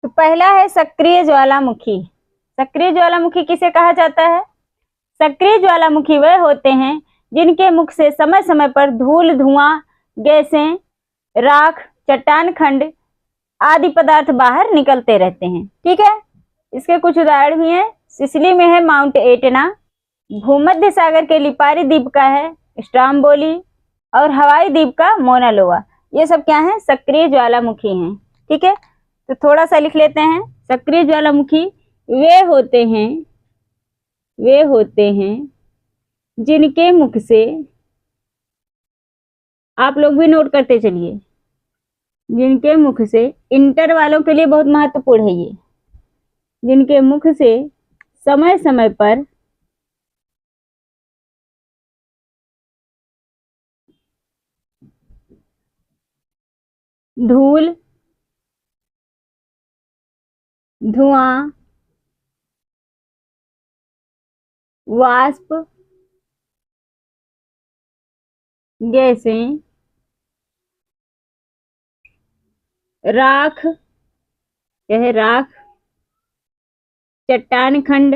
तो पहला है सक्रिय ज्वालामुखी। सक्रिय ज्वालामुखी किसे कहा जाता है? सक्रिय ज्वालामुखी वह होते हैं जिनके मुख से समय समय पर धूल, धुआं, गैसें, राख, चट्टान खंड आदि पदार्थ बाहर निकलते रहते हैं। ठीक है, इसके कुछ उदाहरण भी हैं। सिसिली में है माउंट एटना, भूमध्य सागर के लिपारी द्वीप का है स्ट्राम्बोली, और हवाई द्वीप का मोना लोआ। ये सब क्या है? सक्रिय ज्वालामुखी हैं। ठीक है, तो थोड़ा सा लिख लेते हैं। सक्रिय ज्वालामुखी वे होते हैं जिनके मुख से, आप लोग भी नोट करते चलिए, जिनके मुख से, इंटर वालों के लिए बहुत महत्वपूर्ण है ये, जिनके मुख से समय समय पर धूल, धुआं, वाष्प, गैसें, राख, यह राख, चट्टान खंड,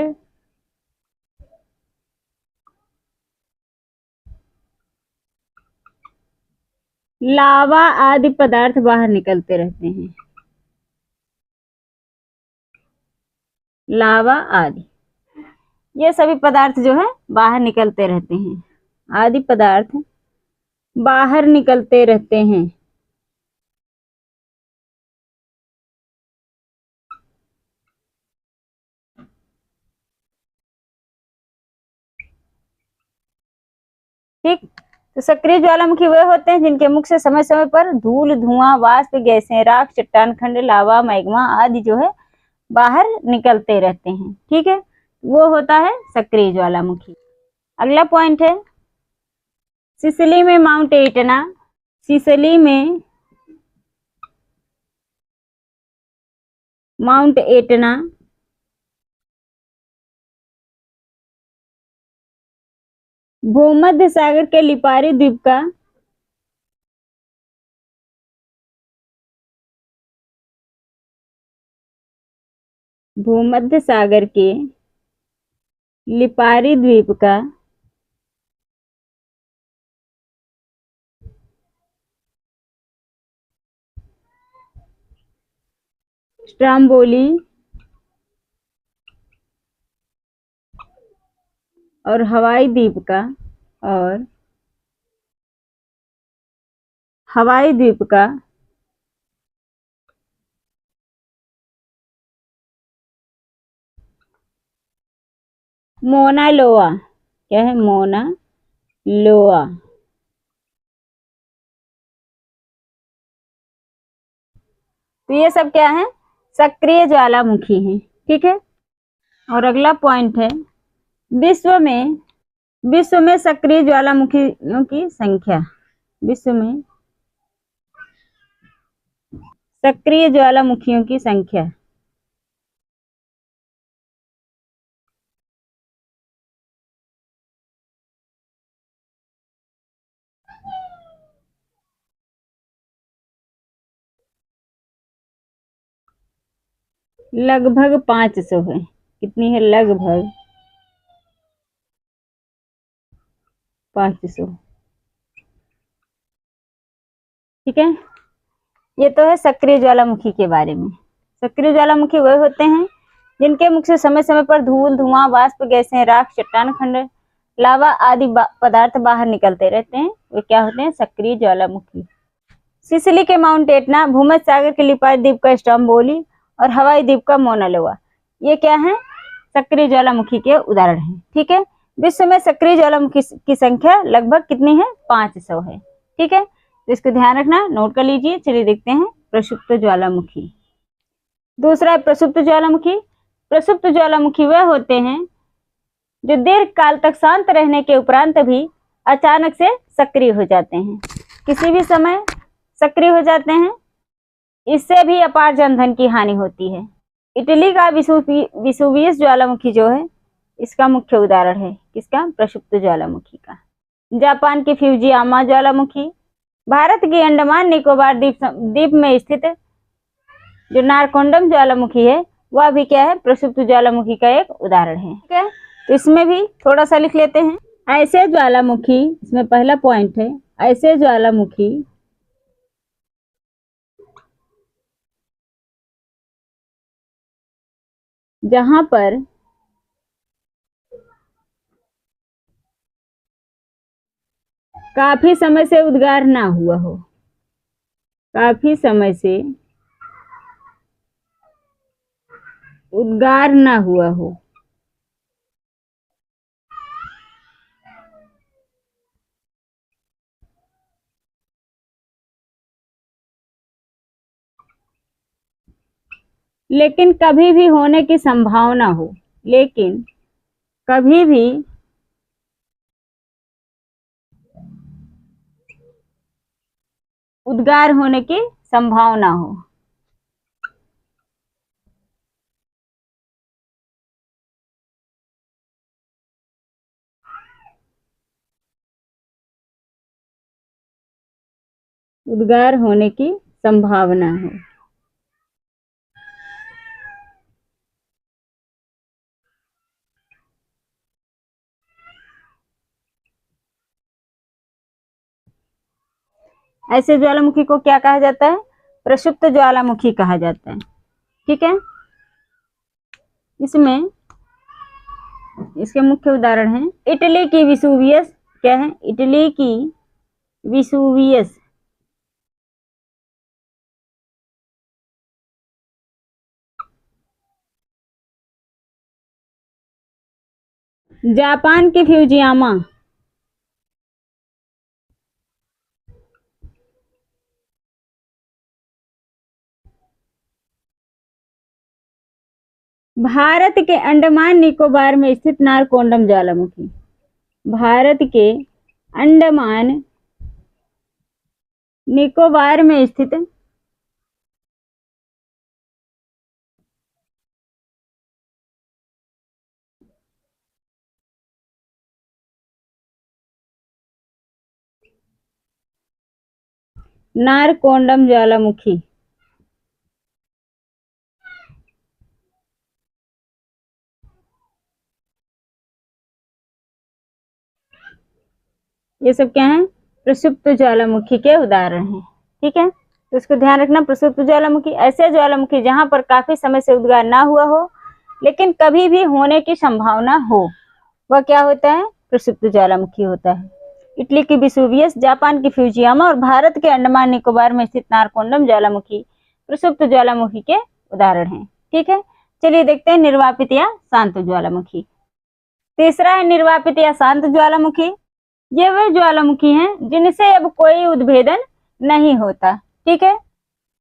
लावा आदि पदार्थ बाहर निकलते रहते हैं। लावा आदि, ये सभी पदार्थ जो है बाहर निकलते रहते हैं। आदि पदार्थ बाहर निकलते रहते हैं। ठीक, तो सक्रिय ज्वालामुखी वे होते हैं जिनके मुख से समय समय पर धूल, धुआं, वाष्प, गैसें, राख, चट्टान खंड, लावा, मैग्मा आदि जो है बाहर निकलते रहते हैं। ठीक है, वो होता है सक्रिय ज्वालामुखी। अगला पॉइंट है सिसिली में माउंट एटना। सिसिली में माउंट एटना भूमध्य सागर के लिपारी द्वीप का भूमध्य सागर के लिपारी द्वीप का स्ट्राम्बोली और हवाई द्वीप का मोना लोआ। क्या है? मोना लोआ। तो ये सब क्या है? सक्रिय ज्वालामुखी हैं। ठीक है, और अगला पॉइंट है विश्व में सक्रिय ज्वालामुखियों की संख्या। विश्व में सक्रिय ज्वालामुखियों की संख्या लगभग 500 है। कितनी है? लगभग 500। ठीक है, ये तो है सक्रिय ज्वालामुखी के बारे में। सक्रिय ज्वालामुखी वह होते हैं जिनके मुख से समय समय पर धूल, धुआं, वाष्प, गैसें, राख, चट्टान खंड, लावा आदि पदार्थ बाहर निकलते रहते हैं। वे क्या होते हैं? सक्रिय ज्वालामुखी। सिसिली के माउंट एटना, भूमध्य सागर के लिपारी द्वीप का स्ट्राम्बोली और हवाई द्वीप का मोना लोआ, ये क्या है? सक्रिय ज्वालामुखी के उदाहरण हैं। ठीक है, विश्व में सक्रिय ज्वालामुखी की संख्या लगभग कितनी है? 500 है। ठीक है, तो इसको ध्यान रखना, नोट कर लीजिए। चलिए देखते हैं प्रसुप्त ज्वालामुखी। दूसरा है प्रसुप्त ज्वालामुखी। प्रसुप्त ज्वालामुखी वह होते हैं जो दीर्घ काल तक शांत रहने के उपरांत भी अचानक से सक्रिय हो जाते हैं। किसी भी समय सक्रिय हो जाते हैं। इससे भी अपार जनधन की हानि होती है। इटली का विसुवियस ज्वालामुखी जो है, इसका मुख्य उदाहरण है। किसका? प्रसुप्त ज्वालामुखी का। जापान की फ्यूजियामा ज्वालामुखी, भारत की अंडमान निकोबार द्वीप में स्थित जो नारकोंडम ज्वालामुखी है वह भी क्या है, प्रसुप्त ज्वालामुखी का एक उदाहरण है। ठीक है, तो इसमें भी थोड़ा सा लिख लेते हैं। ऐसे ज्वालामुखी, इसमें पहला पॉइंट है, ऐसे ज्वालामुखी जहां पर काफी समय से उद्गार ना हुआ हो, काफी समय से उद्गार ना हुआ हो, लेकिन कभी भी होने की संभावना हो, लेकिन कभी भी उद्गार होने की संभावना हो। उद्गार होने की संभावना है। ऐसे ज्वालामुखी को क्या कहा जाता है, प्रसुप्त ज्वालामुखी कहा जाता है। ठीक है, इसमें इसके मुख्य उदाहरण हैं इटली की विसुवियस, क्या है, इटली की विसुवियस, जापान की फ्यूजियामा, भारत के अंडमान निकोबार में स्थित नारकोंडम ज्वालामुखी, भारत के अंडमान निकोबार में स्थित नारकोंडम ज्वालामुखी, ये सब क्या है, प्रसुप्त ज्वालामुखी के उदाहरण हैं। ठीक है, तो इसको ध्यान रखना, प्रसुप्त ज्वालामुखी ऐसे ज्वालामुखी जहां पर काफी समय से उद्गार ना हुआ हो लेकिन कभी भी होने की संभावना हो, वह क्या होता है, प्रसुप्त ज्वालामुखी होता है। इटली की विसुवियस, जापान की फ्यूजियामा और भारत के अंडमान निकोबार में स्थित नारकोंडम ज्वालामुखी प्रसुप्त ज्वालामुखी के उदाहरण हैं। ठीक है, चलिए देखते हैं निर्वापित या शांत ज्वालामुखी। तीसरा है निर्वापित या शांत ज्वालामुखी। ये वे ज्वालामुखी हैं जिनसे अब कोई उद्भेदन नहीं होता, ठीक है,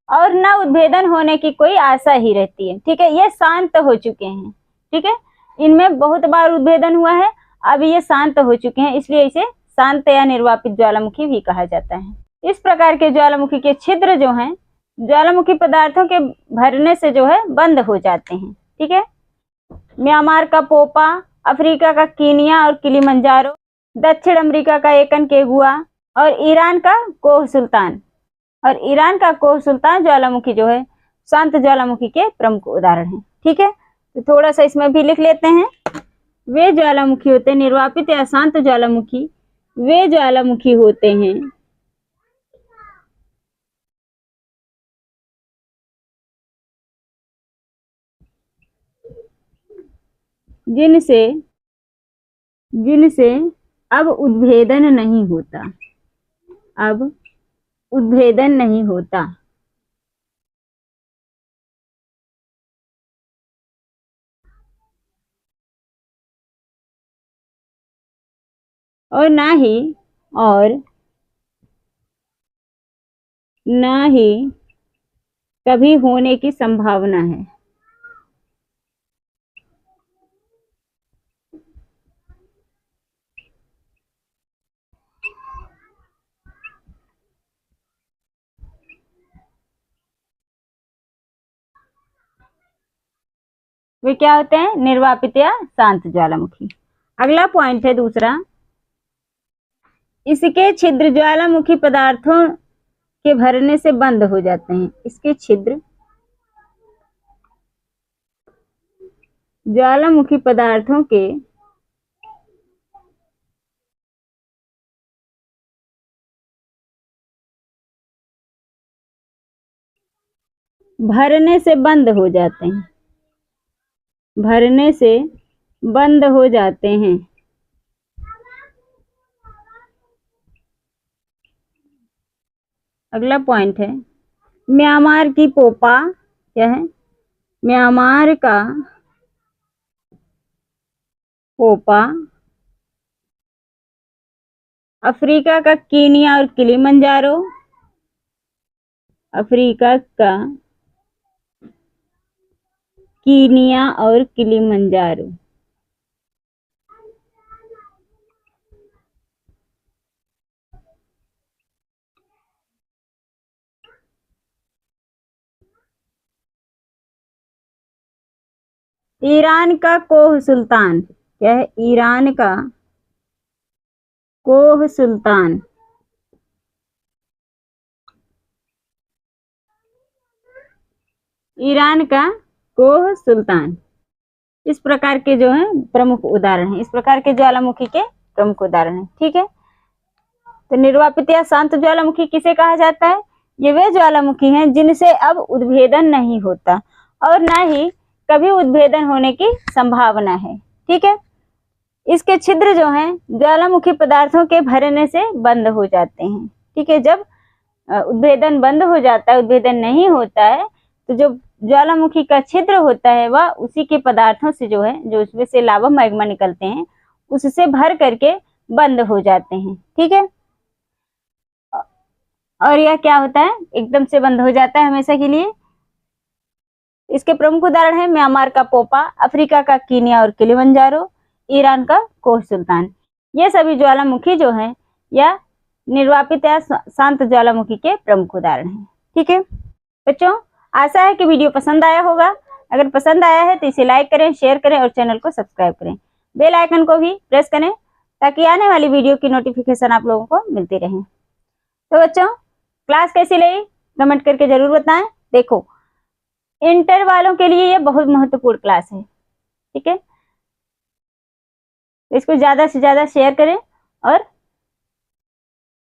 और न उद्भेदन होने की कोई आशा ही रहती है। ठीक है, ये शांत हो चुके हैं। ठीक है, इनमें बहुत बार उद्भेदन हुआ है, अब ये शांत हो चुके हैं, इसलिए इसे शांत या निर्वापित ज्वालामुखी भी कहा जाता है। इस प्रकार के ज्वालामुखी के छिद्र जो हैं ज्वालामुखी पदार्थों के भरने से जो है बंद हो जाते हैं। ठीक है, म्यांमार का पोपा, अफ्रीका का कीनिया और किलिमंजारो, दक्षिण अमेरिका का एकन केगुआ और ईरान का कोह सुल्तान, और ईरान का कोह सुल्तान ज्वालामुखी जो है शांत ज्वालामुखी के प्रमुख उदाहरण हैं। ठीक है, तो थोड़ा सा इसमें भी लिख लेते हैं। वे ज्वालामुखी होते हैं, निर्वापित या शांत ज्वालामुखी वे ज्वालामुखी होते हैं जिनसे जिनसे अब उद्भेदन नहीं होता, अब उद्भेदन नहीं होता, और ना ही कभी होने की संभावना है। वे क्या होते हैं, निर्वापित या शांत ज्वालामुखी। अगला पॉइंट है दूसरा, इसके छिद्र ज्वालामुखी पदार्थों के भरने से बंद हो जाते हैं। इसके छिद्र ज्वालामुखी पदार्थों के भरने से बंद हो जाते हैं, भरने से बंद हो जाते हैं। अगला पॉइंट है म्यांमार की पोपा। क्या है? म्यांमार का पोपा, अफ्रीका का कीनिया और किलिमंजारो, अफ्रीका का कीनिया और किलिमंजारो। ईरान का कोह सुल्तान। क्या है? ईरान का कोह सुल्तान। ईरान का कोह सुल्तान। इस प्रकार के जो है प्रमुख उदाहरण हैं, इस प्रकार के ज्वालामुखी के प्रमुख उदाहरण हैं। ठीक है, तो निर्वापित या शांत ज्वालामुखी किसे कहा जाता है? ये वे ज्वालामुखी हैं जिनसे अब उद्भेदन नहीं होता और ना ही कभी उद्भेदन होने की संभावना है। ठीक है, इसके छिद्र जो हैं ज्वालामुखी पदार्थों के भरने से बंद हो जाते हैं। ठीक है, जब उद्भेदन बंद हो जाता है, उद्भेदन नहीं होता है, तो जो ज्वालामुखी का छिद्र होता है वह उसी के पदार्थों से जो है, जो उसमें से लावा मैग्मा निकलते हैं, उससे भर करके बंद हो जाते हैं। ठीक है, और यह क्या होता है? एकदम से बंद हो जाता है हमेशा के लिए। इसके प्रमुख उदाहरण है म्यांमार का पोपा, अफ्रीका का कीनिया और किलिमंजारो, ईरान का कोह सुल्तान। ये सभी ज्वालामुखी जो हैं या निर्वापित या शांत ज्वालामुखी के प्रमुख उदाहरण हैं। ठीक है बच्चों, आशा है कि वीडियो पसंद आया होगा। अगर पसंद आया है तो इसे लाइक करें, शेयर करें और चैनल को सब्सक्राइब करें। बेल आइकन को भी प्रेस करें ताकि आने वाली वीडियो की नोटिफिकेशन आप लोगों को मिलती रहे। तो बच्चों, क्लास कैसी लगी कमेंट करके जरूर बताएं। देखो, इंटर वालों के लिए ये बहुत महत्वपूर्ण क्लास है। ठीक है, इसको ज्यादा से ज्यादा शेयर करें और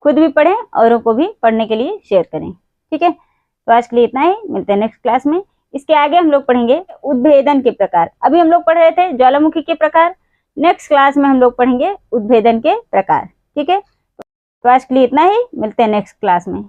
खुद भी पढ़ें, औरों को भी पढ़ने के लिए शेयर करें। ठीक है, तो आज के लिए इतना ही, मिलते हैं नेक्स्ट क्लास में। इसके आगे हम लोग पढ़ेंगे उद्भेदन के प्रकार। अभी हम लोग पढ़ रहे थे ज्वालामुखी के प्रकार, नेक्स्ट क्लास में हम लोग पढ़ेंगे उद्भेदन के प्रकार। ठीक है, तो आज के लिए इतना ही, मिलते हैं नेक्स्ट क्लास में।